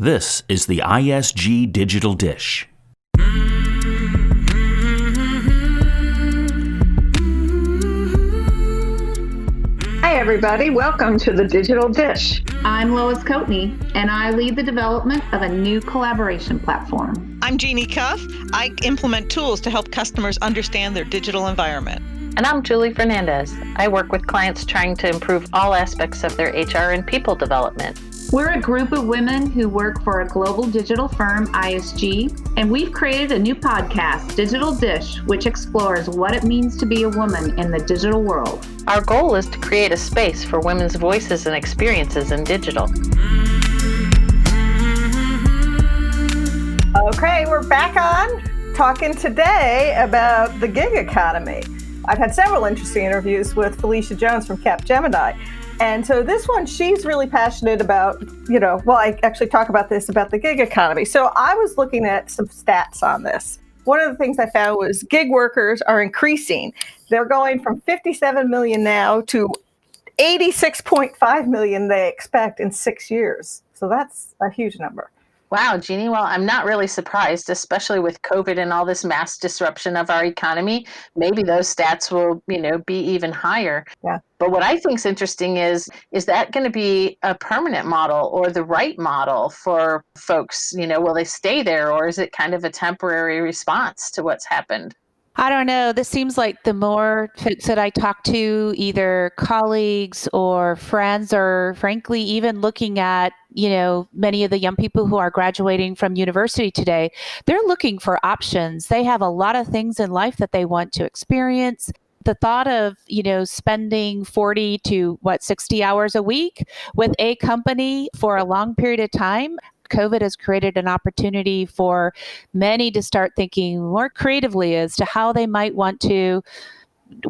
This is the ISG Digital Dish. Hi, everybody. Welcome to the Digital Dish. I'm Lois Coatney, and I lead the development of a new collaboration platform. I'm Jeanne Cuff. I implement tools to help customers understand their digital environment. And I'm Julie Fernandez. I work with clients trying to improve all aspects of their HR and people development. We're a group of women who work for a global digital firm, ISG, and we've created a new podcast, Digital Dish, which explores what it means to be a woman in the digital world. Our goal is to create a space for women's voices and experiences in digital. Okay, we're back on talking today about the gig economy. I've had several interesting interviews with Felicia Jones from CapGemini. And so this one, she's really passionate about, I actually talk about this, about the gig economy. So I was looking at some stats on this. One of the things I found was gig workers are increasing. They're going from 57 million now to 86.5 million they expect in 6 years. So that's a huge number. Wow, Jeannie. Well, I'm not really surprised, especially with COVID and all this mass disruption of our economy. Maybe those stats will, be even higher. Yeah. But what I think is interesting is that going to be a permanent model or the right model for folks? Will they stay there, or is it kind of a temporary response to what's happened? I don't know. This seems like the more folks that I talk to, either colleagues or friends, or frankly, even looking at, many of the young people who are graduating from university today, they're looking for options. They have a lot of things in life that they want to experience. The thought of, spending 40 to 60 hours a week with a company for a long period of time, COVID has created an opportunity for many to start thinking more creatively as to how they might want to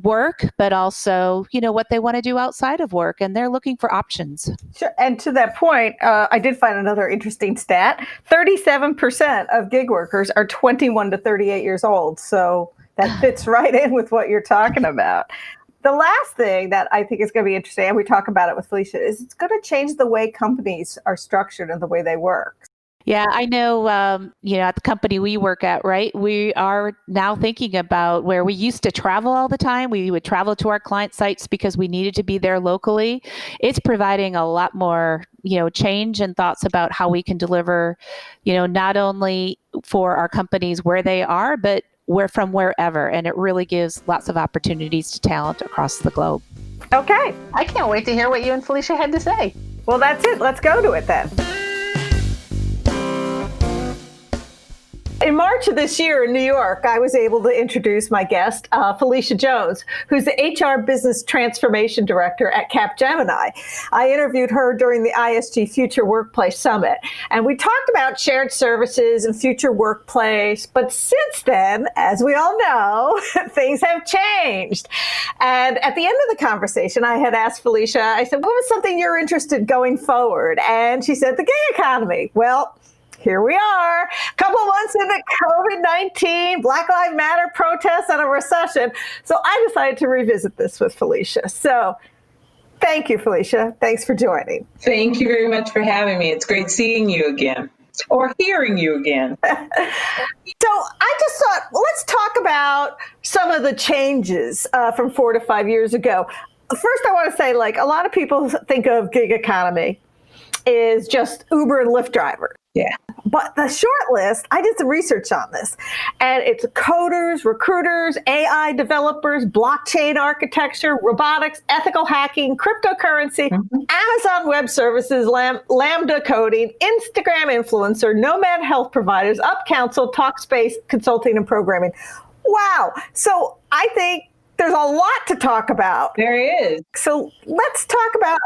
work, but also, what they want to do outside of work. And they're looking for options. Sure. And to that point, I did find another interesting stat. 37% of gig workers are 21 to 38 years old. So that fits right in with what you're talking about. The last thing that I think is going to be interesting, and we talk about it with Felicia, is it's going to change the way companies are structured and the way they work. Yeah, I know, at the company we work at, right, we are now thinking about where we used to travel all the time. We would travel to our client sites because we needed to be there locally. It's providing a lot more, change and thoughts about how we can deliver, not only for our companies where they are, but from wherever. And it really gives lots of opportunities to talent across the globe. Okay. I can't wait to hear what you and Felicia had to say. Well, that's it. Let's go to it then. In March of this year in New York, I was able to introduce my guest, Felicia Jones, who's the HR Business Transformation Director at CapGemini. I interviewed her during the ISG Future Workplace Summit, and we talked about shared services and future workplace. But since then, as we all know, things have changed. And at the end of the conversation, I had asked Felicia, I said, what was something you're interested in going forward? And she said, the gig economy. Well, here we are, a couple months into COVID-19, Black Lives Matter protests and a recession. So I decided to revisit this with Felicia. So thank you, Felicia. Thanks for joining. Thank you very much for having me. It's great seeing you again or hearing you again. So I just thought, let's talk about some of the changes from 4 to 5 years ago. First, I want to say, a lot of people think of gig economy is just Uber and Lyft drivers. Yeah. But the short list, I did some research on this, and it's coders, recruiters, AI developers, blockchain architecture, robotics, ethical hacking, cryptocurrency, Amazon Web Services, Lambda coding, Instagram influencer, Nomad health providers, Up Counsel, Talkspace, consulting and programming. Wow. So I think there's a lot to talk about. There is. So let's talk about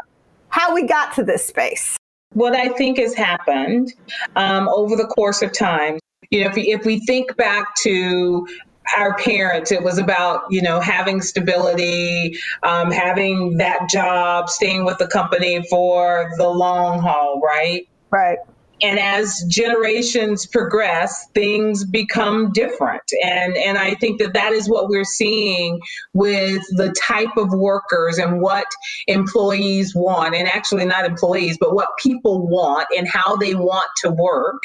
how we got to this space. What I think has happened over the course of time, if we think back to our parents, it was about, having stability, having that job, staying with the company for the long haul, right? Right. And as generations progress, things become different. And I think that is what we're seeing with the type of workers and what employees want, and actually not employees, but what people want and how they want to work.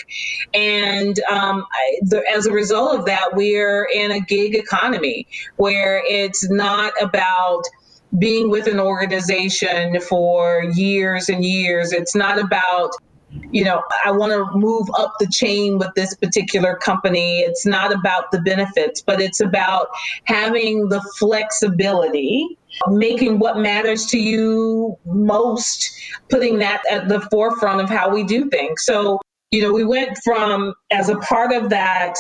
And as a result of that, we're in a gig economy where it's not about being with an organization for years and years. It's not about, I want to move up the chain with this particular company. It's not about the benefits, but it's about having the flexibility, making what matters to you most, putting that at the forefront of how we do things. So, we went from, as a part of that,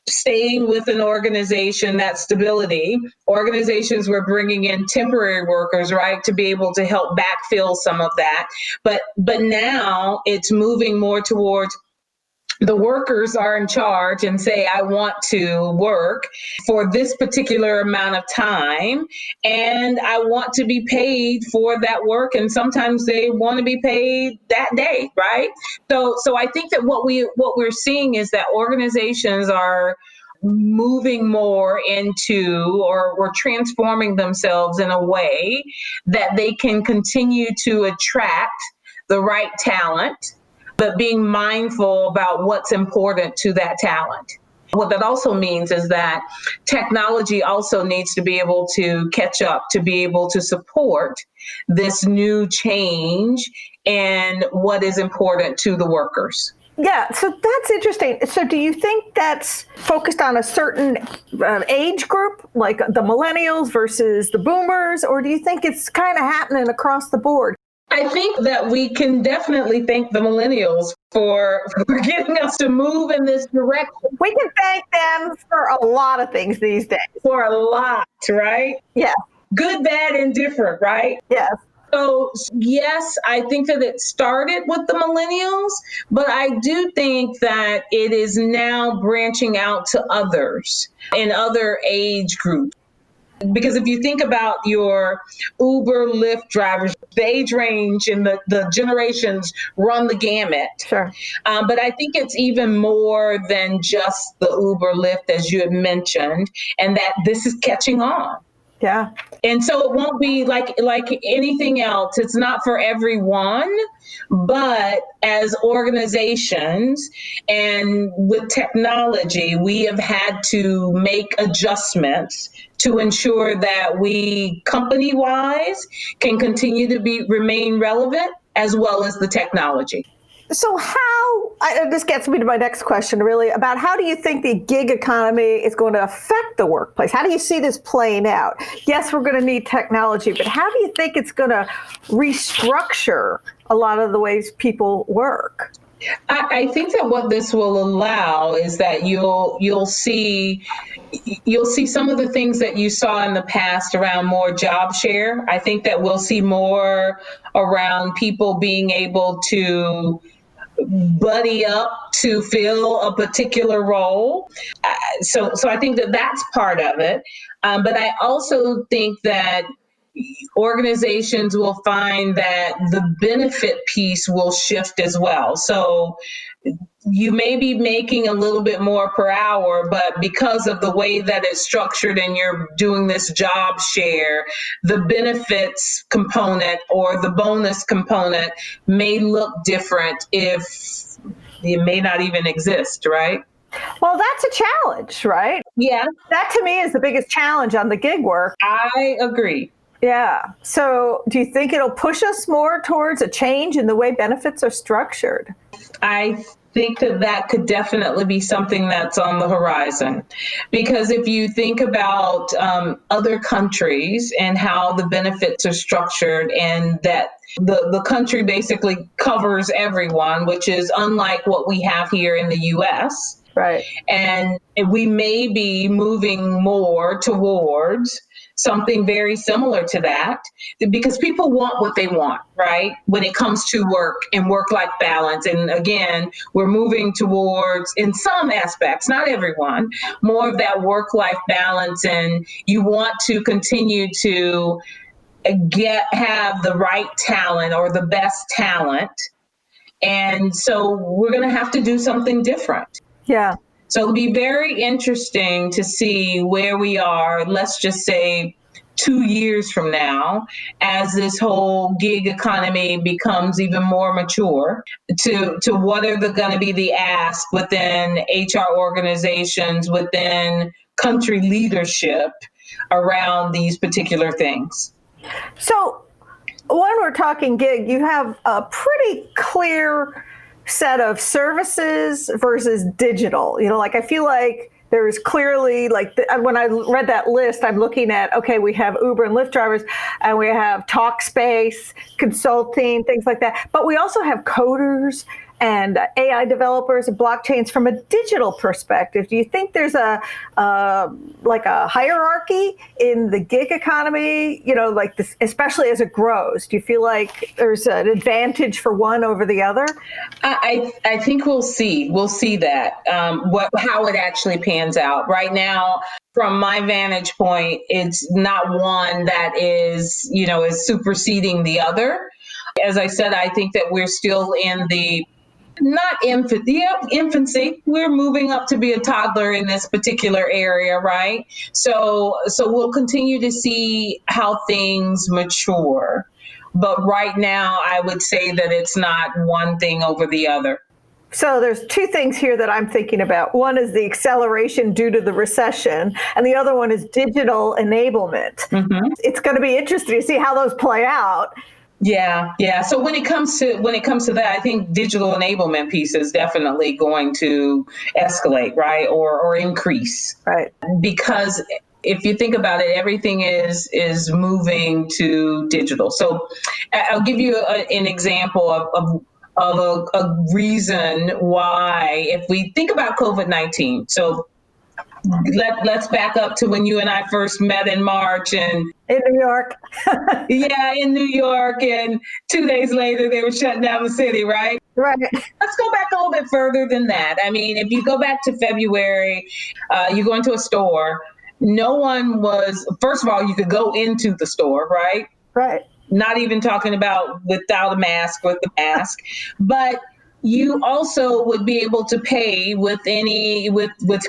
staying with an organization, that stability, organizations were bringing in temporary workers, right, to be able to help backfill some of that. But now it's moving more towards the workers are in charge and say, I want to work for this particular amount of time and I want to be paid for that work. And sometimes they want to be paid that day, right? So I think that what we're seeing is that organizations are moving more into or transforming themselves in a way that they can continue to attract the right talent, but being mindful about what's important to that talent. What that also means is that technology also needs to be able to catch up, to be able to support this new change and what is important to the workers. Yeah, so that's interesting. So do you think that's focused on a certain age group, like the millennials versus the boomers, or do you think it's kind of happening across the board? I think that we can definitely thank the millennials for getting us to move in this direction. We can thank them for a lot of things these days. For a lot, right? Yeah. Good, bad, and different, right? Yes. So, yes, I think that it started with the millennials, but I do think that it is now branching out to others in other age groups. Because if you think about your Uber, Lyft drivers, the age range and the generations run the gamut. Sure. But I think it's even more than just the Uber, Lyft, as you had mentioned, and that this is catching on. Yeah. And so it won't be like anything else. It's not for everyone, but as organizations and with technology, we have had to make adjustments to ensure that we, company-wise, can continue to remain relevant as well as the technology. So this gets me to my next question, really, about how do you think the gig economy is going to affect the workplace? How do you see this playing out? Yes, we're going to need technology, but how do you think it's going to restructure a lot of the ways people work? I think that what this will allow is that you'll see some of the things that you saw in the past around more job share. I think that we'll see more around people being able to buddy up to fill a particular role. So I think that that's part of it. But I also think that organizations will find that the benefit piece will shift as well. So you may be making a little bit more per hour, but because of the way that it's structured and you're doing this job share, the benefits component or the bonus component may look different if it may not even exist, right? Well, that's a challenge, right? Yeah. That to me is the biggest challenge on the gig work. I agree. Yeah. So do you think it'll push us more towards a change in the way benefits are structured? I think that could definitely be something that's on the horizon. Because if you think about other countries and how the benefits are structured and that the country basically covers everyone, which is unlike what we have here in the US. Right. And we may be moving more towards something very similar to that because people want what they want, right? When it comes to work and work-life balance. And again, we're moving towards, in some aspects, not everyone, more of that work-life balance. And you want to continue to have the right talent or the best talent And so we're going to have to do something different. Yeah. So it'll be very interesting to see where we are, let's just say 2 years from now, as this whole gig economy becomes even more mature, to what are going to be the asks within HR organizations, within country leadership around these particular things. So when we're talking gig, you have a pretty clear set of services versus digital. Like I feel like there's clearly when I read that list, I'm looking at, okay, we have Uber and Lyft drivers and we have Talkspace, consulting, things like that. But we also have coders and AI developers and blockchains from a digital perspective. Do you think there's a hierarchy in the gig economy, like this, especially as it grows? Do you feel like there's an advantage for one over the other? I think we'll see that, how it actually pans out. Right now, from my vantage point, it's not one that is superseding the other. As I said, I think that we're still in the infancy. We're moving up to be a toddler in this particular area, right? So we'll continue to see how things mature. But right now, I would say that it's not one thing over the other. So there's two things here that I'm thinking about. One is the acceleration due to the recession, and the other one is digital enablement. Mm-hmm. It's going to be interesting to see how those play out. Yeah. So when it comes to that, I think digital enablement piece is definitely going to escalate, right, or increase, right? Because if you think about it, everything is moving to digital. So I'll give you an example of a reason why. If we think about COVID-19, so let's back up to when you and I first met in March and in New York. Yeah, in New York, and 2 days later they were shutting down the city, right? Right. Let's go back a little bit further than that. I mean, if you go back to February, you go into a store, no one was, first of all, you could go into the store, right? Right. Not even talking about without a mask, with the mask, but you also would be able to pay with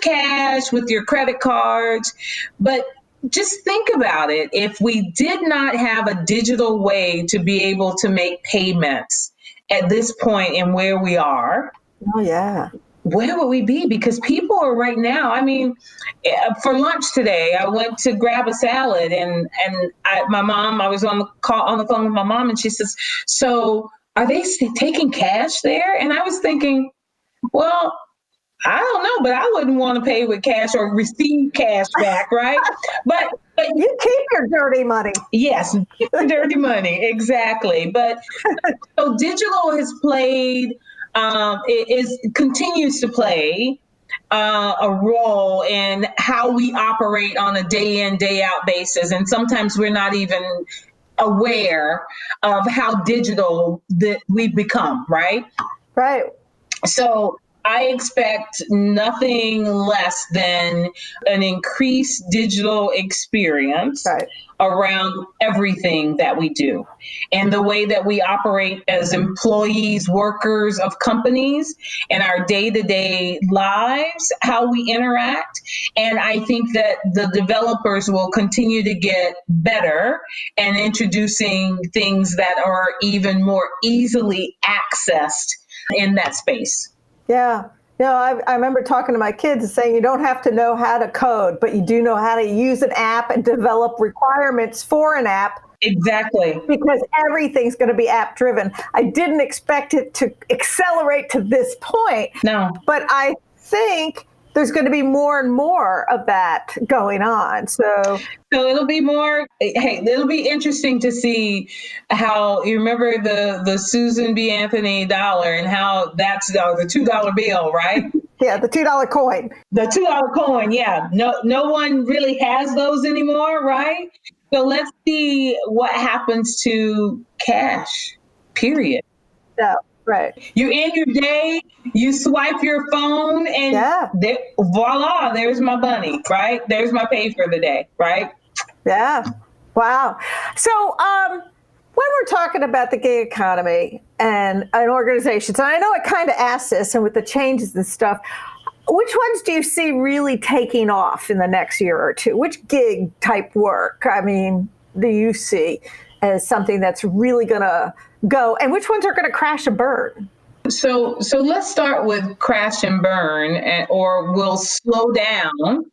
cash, with your credit cards. But just think about it. If we did not have a digital way to be able to make payments at this point in where we are, oh yeah, where would we be? Because people are right now, I mean, for lunch today, I went to grab a salad and my mom, I was on the phone with my mom, and she says, so are they taking cash there? And I was thinking, well, I don't know, but I wouldn't want to pay with cash or receive cash back, right? But you keep your dirty money. Yes, keep your dirty money, exactly. But so digital has played, continues to play a role in how we operate on a day in, day out basis, and sometimes we're not even aware of how digital that we've become, right? Right. So I expect nothing less than an increased digital experience around everything that we do, and the way that we operate as employees, workers of companies, and our day-to-day lives, how we interact. And I think that the developers will continue to get better and introducing things that are even more easily accessed in that space. Yeah. I remember talking to my kids and saying you don't have to know how to code, but you do know how to use an app and develop requirements for an app. Exactly. Because everything's going to be app driven. I didn't expect it to accelerate to this point. No. But I think there's going to be more and more of that going on. So it'll be more, it'll be interesting to see how, you remember the Susan B. Anthony dollar and how that's the $2 bill, right? Yeah, the $2 coin. The $2 coin, yeah. No one really has those anymore, right? So let's see what happens to cash, period. Yeah. Right. You end your day, you swipe your phone, and voila, there's my money, right? There's my pay for the day, right? Yeah. Wow. So When we're talking about the gig economy and organizations, and I know I kind of asked this, and with the changes and stuff, which ones do you see really taking off in the next year or two? Which gig type work, do you see as something that's really going to go, and which ones are going to crash and burn? So let's start with crash and burn, or will slow down.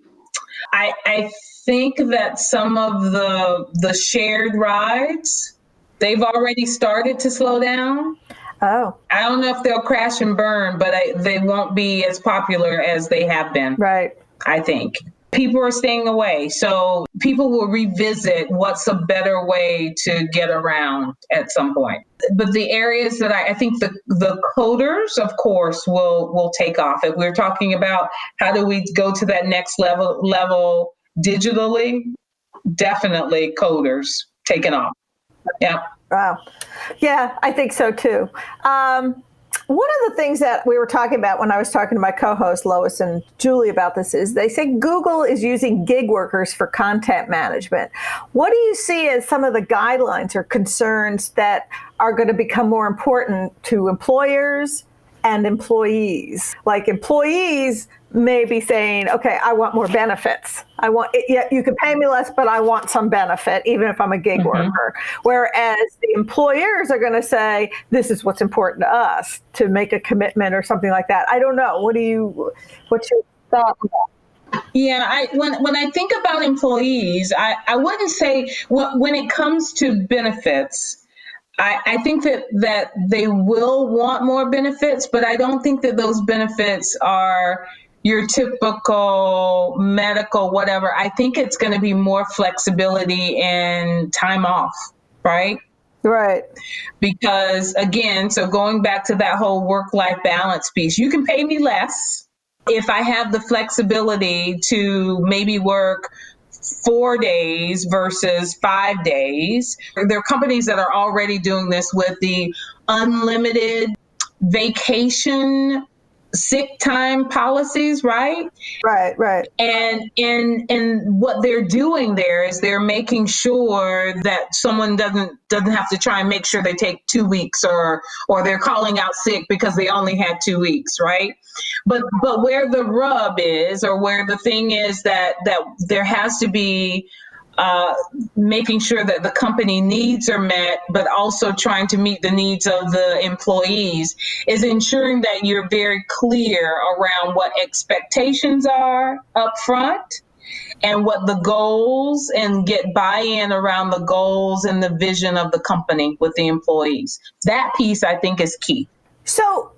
I think that some of the shared rides, they've already started to slow down. Oh. I don't know if they'll crash and burn, but they won't be as popular as they have been. Right. I think. People are staying away. So people will revisit what's a better way to get around at some point. But the areas that I think the coders, of course, will take off. If we're talking about how do we go to that next level digitally, definitely coders taking off. Yeah. Wow. Yeah, I think so too. One of the things that we were talking about when I was talking to my co-hosts, Lois and Julie, about this is they say Google is using gig workers for content management. What do you see as some of the guidelines or concerns that are going to become more important to employers and employees? Like employees may be saying, okay, I want more benefits. You can pay me less, but I want some benefit, even if I'm a gig worker. Whereas the employers are going to say, this is what's important to us, to make a commitment or something like that. I don't know. What's your thought on that? Yeah, when I think about employees, I wouldn't say when it comes to benefits, I think that they will want more benefits, but I don't think that those benefits are your typical medical, whatever. I think it's going to be more flexibility and time off, right? Right. Because again, so going back to that whole work-life balance piece, you can pay me less if I have the flexibility to maybe work 4 days versus 5 days. There are companies that are already doing this with the unlimited vacation sick time policies, right? Right. And what they're doing there is they're making sure that someone doesn't have to try and make sure they take 2 weeks or they're calling out sick because they only had 2 weeks, right? But where the rub is, or where the thing is that there has to be making sure that the company needs are met, but also trying to meet the needs of the employees, is ensuring that you're very clear around what expectations are up front and what the goals, and get buy-in around the goals and the vision of the company with the employees. That piece, I think, is key. So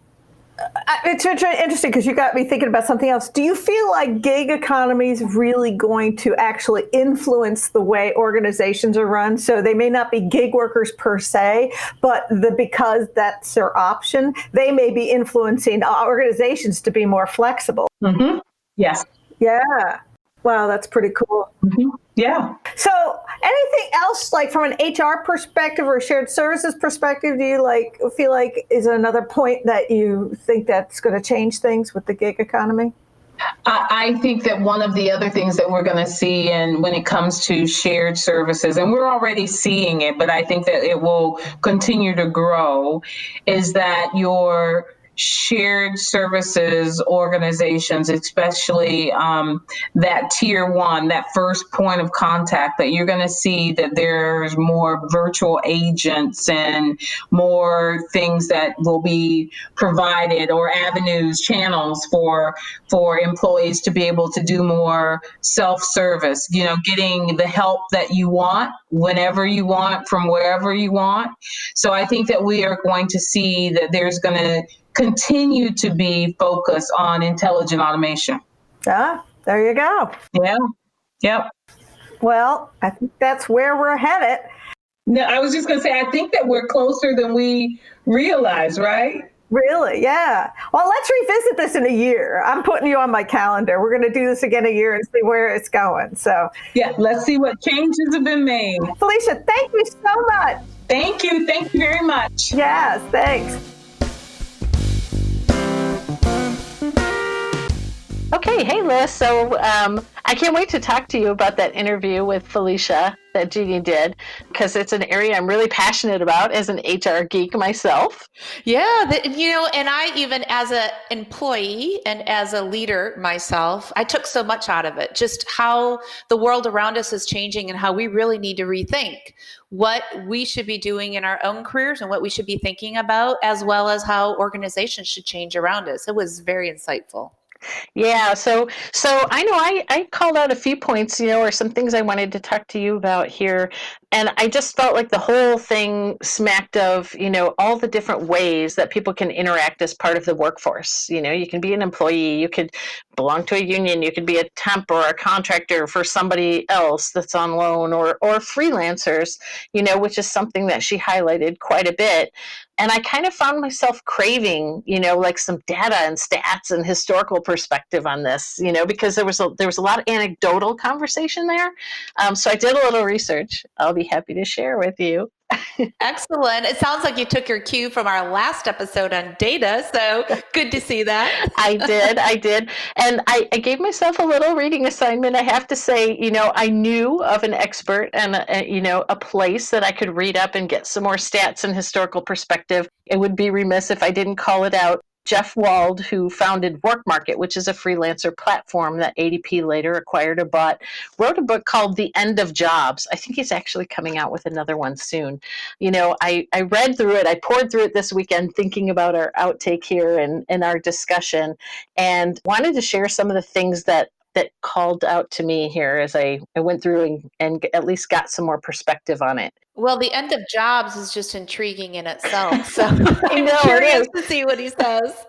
it's interesting because you got me thinking about something else. Do you feel like gig economy is really going to actually influence the way organizations are run? So they may not be gig workers per se, but because that's their option, they may be influencing organizations to be more flexible. Mm-hmm. Yes. Yeah. Wow, that's pretty cool. Mm-hmm. Yeah. So anything else, like from an HR perspective or shared services perspective, do you feel like is another point that you think that's going to change things with the gig economy? I think that one of the other things that we're going to see, and when it comes to shared services, and we're already seeing it, but I think that it will continue to grow, is that your shared services organizations, especially that tier one, that first point of contact, that you're going to see that there's more virtual agents and more things that will be provided, or avenues, channels for employees to be able to do more self-service, getting the help that you want, whenever you want, from wherever you want. So I think that we are going to see that there's going to continue to be focused on intelligent automation. Ah, there you go. Yeah. Yep. Well, I think that's where we're headed. No, I was just going to say, I think that we're closer than we realize, right? Really? Yeah. Well, let's revisit this in a year. I'm putting you on my calendar. We're going to do this again a year and see where it's going. So yeah, let's see what changes have been made. Felicia, thank you so much. Thank you. Thank you very much. Yes, thanks. Okay, hey Liz. So I can't wait to talk to you about that interview with Felicia that Jeanne did, because it's an area I'm really passionate about as an HR geek myself. Yeah, and I even as an employee and as a leader myself, I took so much out of it. Just how the world around us is changing and how we really need to rethink what we should be doing in our own careers and what we should be thinking about, as well as how organizations should change around us. It was very insightful. Yeah, so I know I called out a few points, or some things I wanted to talk to you about here. And I just felt like the whole thing smacked of, all the different ways that people can interact as part of the workforce. You can be an employee, you could belong to a union, you could be a temp or a contractor for somebody else that's on loan, or freelancers, which is something that she highlighted quite a bit. And I kind of found myself craving, like some data and stats and historical perspective on this, because there was a lot of anecdotal conversation there. So I did a little research. I'll be happy to share with you. Excellent. It sounds like you took your cue from our last episode on data. So good to see that. I did. And I gave myself a little reading assignment. I have to say, I knew of an expert and, a place that I could read up and get some more stats and historical perspective. It would be remiss if I didn't call it out. Jeff Wald, who founded Work Market, which is a freelancer platform that ADP later acquired or bought, wrote a book called The End of Jobs. I think he's actually coming out with another one soon. I read through it. I poured through it this weekend thinking about our outtake here and our discussion, and wanted to share some of the things that called out to me here as I went through and at least got some more perspective on it. Well, the end of jobs is just intriguing in itself. So I know, I'm curious to see what he says.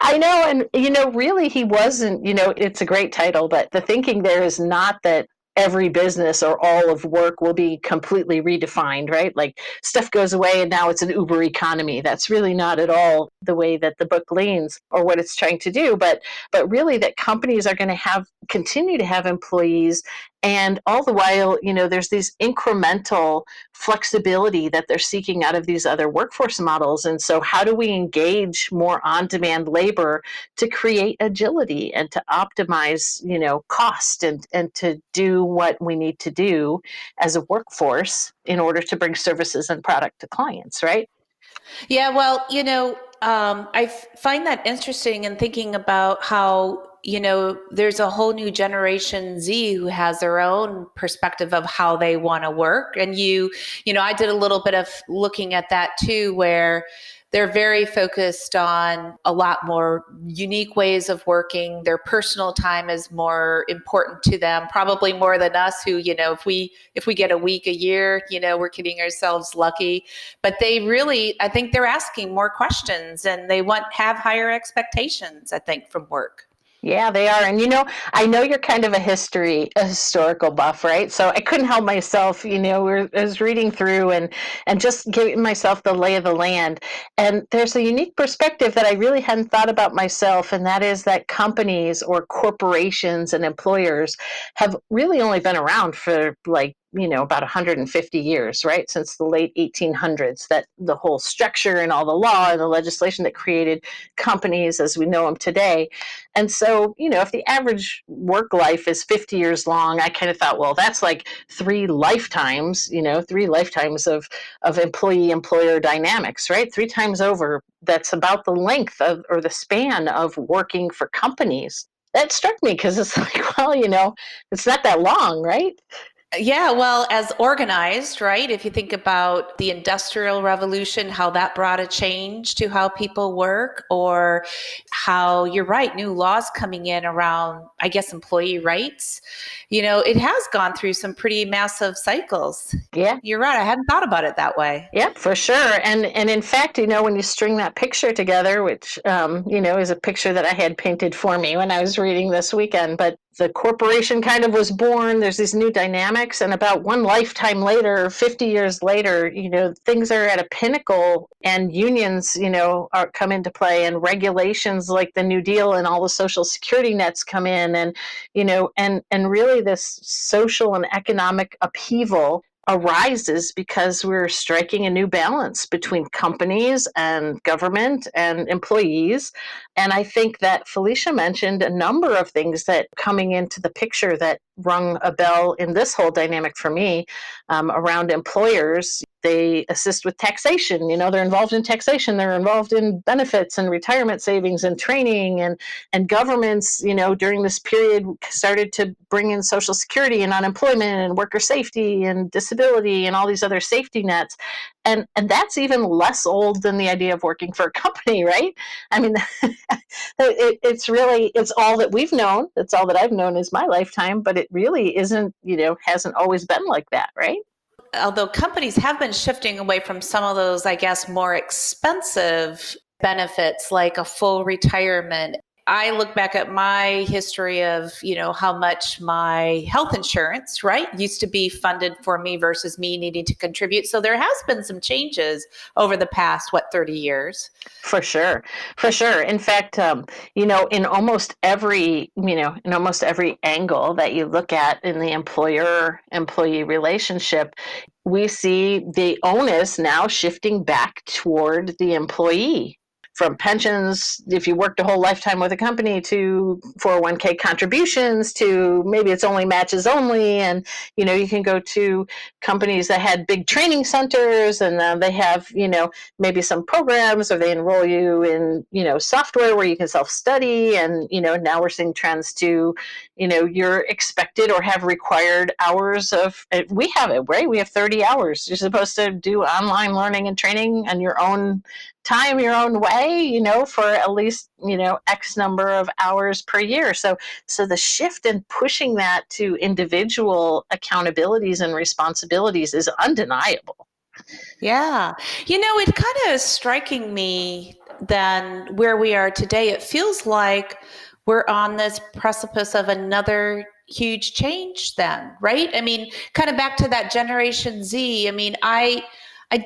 I know. And, really, he wasn't, it's a great title, but the thinking there is not that every business or all of work will be completely redefined, right? Like stuff goes away and now it's an Uber economy. That's really not at all the way that the book leans or what it's trying to do. But really that companies are going to continue to have employees, and all the while, there's these incremental flexibility that they're seeking out of these other workforce models. And so how do we engage more on-demand labor to create agility and to optimize, cost and to do what we need to do as a workforce in order to bring services and product to clients, right? Yeah, well, I find that interesting in thinking about how, there's a whole new generation Z who has their own perspective of how they want to work. And I did a little bit of looking at that too, where they're very focused on a lot more unique ways of working. Their personal time is more important to them, probably more than us who, if we get a week, a year, we're kidding ourselves lucky. But they really, I think they're asking more questions and they have higher expectations, I think, from work. Yeah, they are. And, I know you're kind of a historical buff, right? So I couldn't help myself, I was reading through and just giving myself the lay of the land. And there's a unique perspective that I really hadn't thought about myself. And that is that companies or corporations and employers have really only been around for about 150 years, right? Since the late 1800s, that the whole structure and all the law and the legislation that created companies as we know them today. And so, if the average work life is 50 years long, I kind of thought, well, that's like 3 lifetimes, 3 lifetimes of employee-employer dynamics, right? 3 times over, that's about the length of or the span of working for companies. That struck me because it's like, well, it's not that long, right? Yeah, well, as organized, right? If you think about the Industrial Revolution, how that brought a change to how people work, or how, you're right, new laws coming in around, I guess, employee rights. It has gone through some pretty massive cycles. Yeah. You're right. I hadn't thought about it that way. Yeah, for sure. And in fact, when you string that picture together, which, is a picture that I had painted for me when I was reading this weekend, but the corporation kind of was born, there's these new dynamics, and about 1 lifetime later, 50 years later, things are at a pinnacle, and unions, come into play, and regulations like the New Deal and all the social security nets come in, and, and really this social and economic upheaval arises because we're striking a new balance between companies and government and employees. And I think that Felicia mentioned a number of things that coming into the picture that rung a bell in this whole dynamic for me around employers. They assist with taxation. They're involved in taxation. They're involved in benefits and retirement savings and training, and governments, during this period started to bring in Social Security and unemployment and worker safety and disability and all these other safety nets. And that's even less old than the idea of working for a company, right? I mean, it's all that we've known. It's all that I've known is my lifetime, but it really isn't, hasn't always been like that, right? Although companies have been shifting away from some of those, I guess, more expensive benefits like a full retirement. I look back at my history of, how much my health insurance, right, used to be funded for me versus me needing to contribute. So there has been some changes over the past, 30 years? For sure. In fact, in almost every angle that you look at in the employer-employee relationship, we see the onus now shifting back toward the employee. From pensions, if you worked a whole lifetime with a company, to 401k contributions, to maybe it's only matches only. And, you can go to companies that had big training centers and they have, maybe some programs, or they enroll you in, software where you can self-study. And, now we're seeing trends to, you're expected or have required hours of, we have it, right? We have 30 hours. You're supposed to do online learning and training on your own time, your own way, for at least, X number of hours per year. So the shift in pushing that to individual accountabilities and responsibilities is undeniable. Yeah. It kind of is striking me then where we are today. It feels like we're on this precipice of another huge change then, right? I mean, kind of back to that Generation Z. I mean, I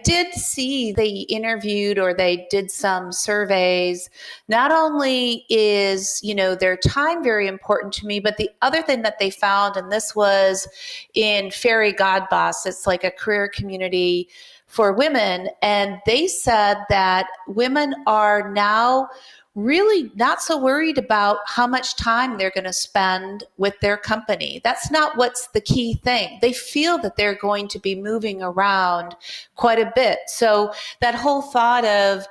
did see they interviewed or they did some surveys. Not only is, their time very important to me, but the other thing that they found, and this was in Fairy Godboss, it's like a career community for women. And they said that women are now really not so worried about how much time they're going to spend with their company. That's not what's the key thing. They feel that they're going to be moving around quite a bit. So that whole thought of,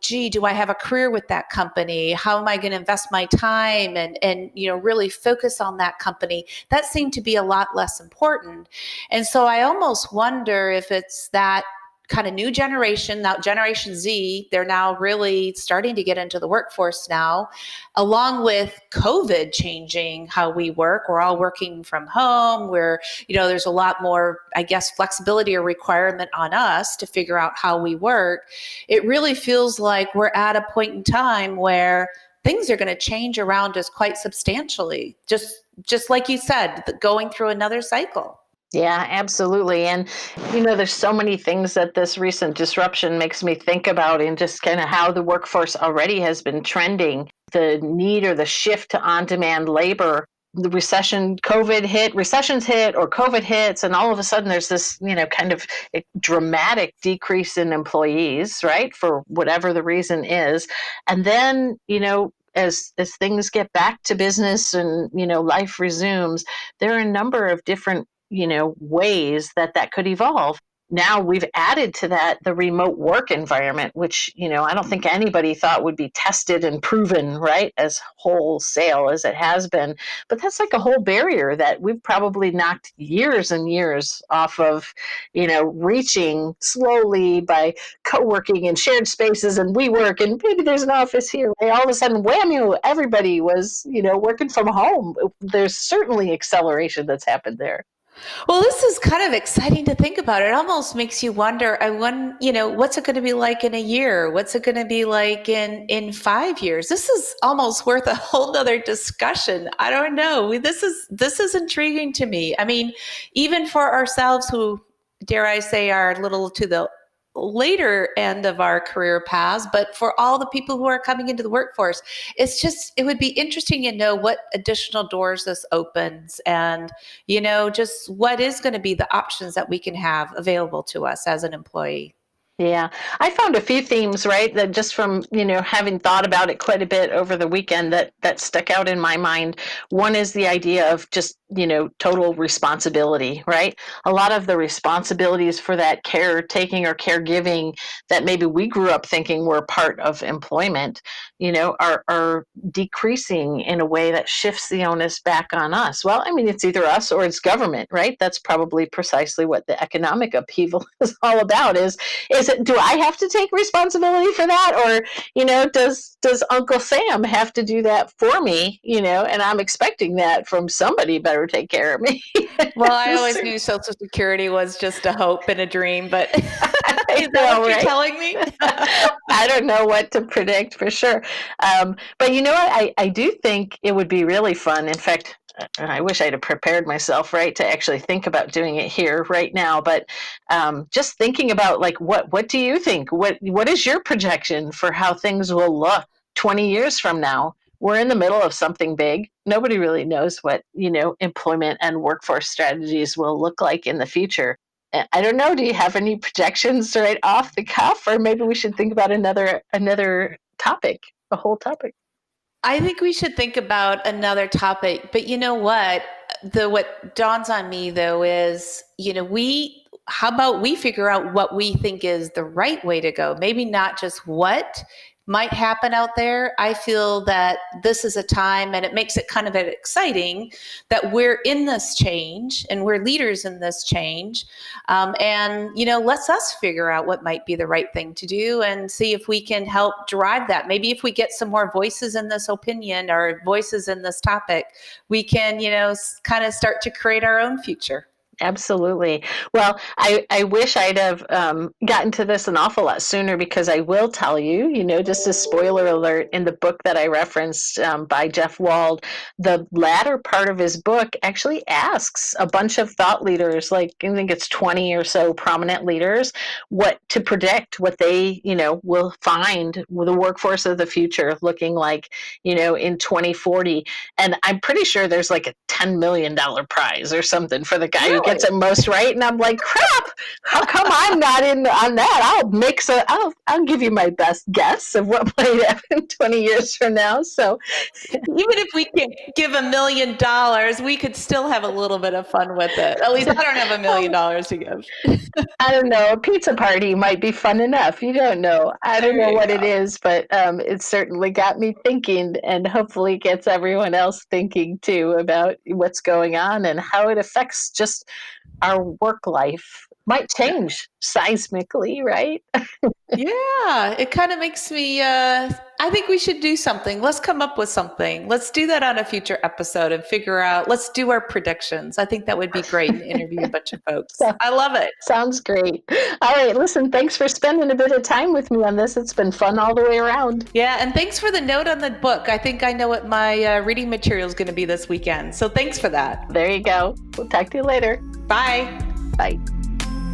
gee, do I have a career with that company? How am I going to invest my time and really focus on that company? That seemed to be a lot less important. And so I almost wonder if it's that kind of new generation, now Generation Z, they're now really starting to get into the workforce now, along with COVID changing how we work. We're all working from home where, there's a lot more, I guess, flexibility or requirement on us to figure out how we work. It really feels like we're at a point in time where things are going to change around us quite substantially. Just like you said, going through another cycle. Yeah, absolutely. And, there's so many things that this recent disruption makes me think about, in just kind of how the workforce already has been trending, the need or the shift to on-demand labor. The recessions hit, or COVID hits, and all of a sudden there's this, kind of dramatic decrease in employees, right? For whatever the reason is. And then, as things get back to business and, life resumes, there are a number of different ways that could evolve. Now we've added to that the remote work environment, which, I don't think anybody thought would be tested and proven, right, as wholesale as it has been. But that's like a whole barrier that we've probably knocked years and years off of, reaching slowly by co-working in shared spaces and WeWork, and maybe there's an office here. Right? All of a sudden, whammy, everybody was, working from home. There's certainly acceleration that's happened there. Well, this is kind of exciting to think about. It almost makes you wonder, what's it going to be like in a year? What's it going to be like in 5 years? This is almost worth a whole nother discussion. I don't know. This is intriguing to me. I mean, even for ourselves who, dare I say, are a little to the later end of our career paths, but for all the people who are coming into the workforce, it would be interesting to know what additional doors this opens and, just what is going to be the options that we can have available to us as an employee. Yeah, I found a few themes, right, that just from, having thought about it quite a bit over the weekend that stuck out in my mind. One is the idea of just, total responsibility, right? A lot of the responsibilities for that caretaking or caregiving that maybe we grew up thinking were part of employment, are decreasing in a way that shifts the onus back on us. Well, I mean, it's either us or it's government, right? That's probably precisely what the economic upheaval is all about, is it, do I have to take responsibility for that? Or, does Uncle Sam have to do that for me? And I'm expecting that from somebody better take care of me. Well, I always knew Social Security was just a hope and a dream, but is that what you're telling me? I don't know what to predict for sure. But you know what? I do think it would be really fun. In fact, I wish I'd have prepared myself, right, to actually think about doing it here right now. But just thinking about, like, what do you think? What is your projection for how things will look 20 years from now? We're in the middle of something big. Nobody really knows what, employment and workforce strategies will look like in the future. I don't know. Do you have any projections right off the cuff, or maybe we should think about another topic, a whole topic? I think we should think about another topic, but you know what? What dawns on me though is, how about we figure out what we think is the right way to go? Maybe not just what might happen out there. I feel that this is a time, and it makes it kind of exciting that we're in this change and we're leaders in this change. And, let's us figure out what might be the right thing to do and see if we can help drive that. Maybe if we get some more voices in this opinion or voices in this topic, we can, kind of start to create our own future. Absolutely. Well, I wish I'd have gotten to this an awful lot sooner, because I will tell you, just a spoiler alert, in the book that I referenced by Jeff Wald, the latter part of his book actually asks a bunch of thought leaders, like I think it's 20 or so prominent leaders, what to predict what they, will find with the workforce of the future looking like, in 2040. And I'm pretty sure there's like a $10 million prize or something for the guy who gets it most right. And I'm like, crap, how come I'm not in on that? I'll give you my best guess of what might happen 20 years from now. So even if we can give $1 million, we could still have a little bit of fun with it. At least I don't have $1 million to give. I don't know. A pizza party might be fun enough. You don't know. I don't know what it is, but it certainly got me thinking, and hopefully gets everyone else thinking too about what's going on and how it affects just our work life. Might change seismically, right? Yeah, it kind of makes me, I think we should do something. Let's come up with something. Let's do that on a future episode and figure out, let's do our predictions. I think that would be great, and interview a bunch of folks. I love it. Sounds great. All right, listen, thanks for spending a bit of time with me on this. It's been fun all the way around. Yeah, and thanks for the note on the book. I think I know what my reading material is going to be this weekend. So thanks for that. There you go. We'll talk to you later. Bye. Bye.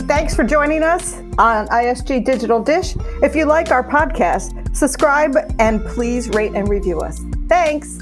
Thanks for joining us on ISG Digital Dish. If you like our podcast, subscribe and please rate and review us. Thanks.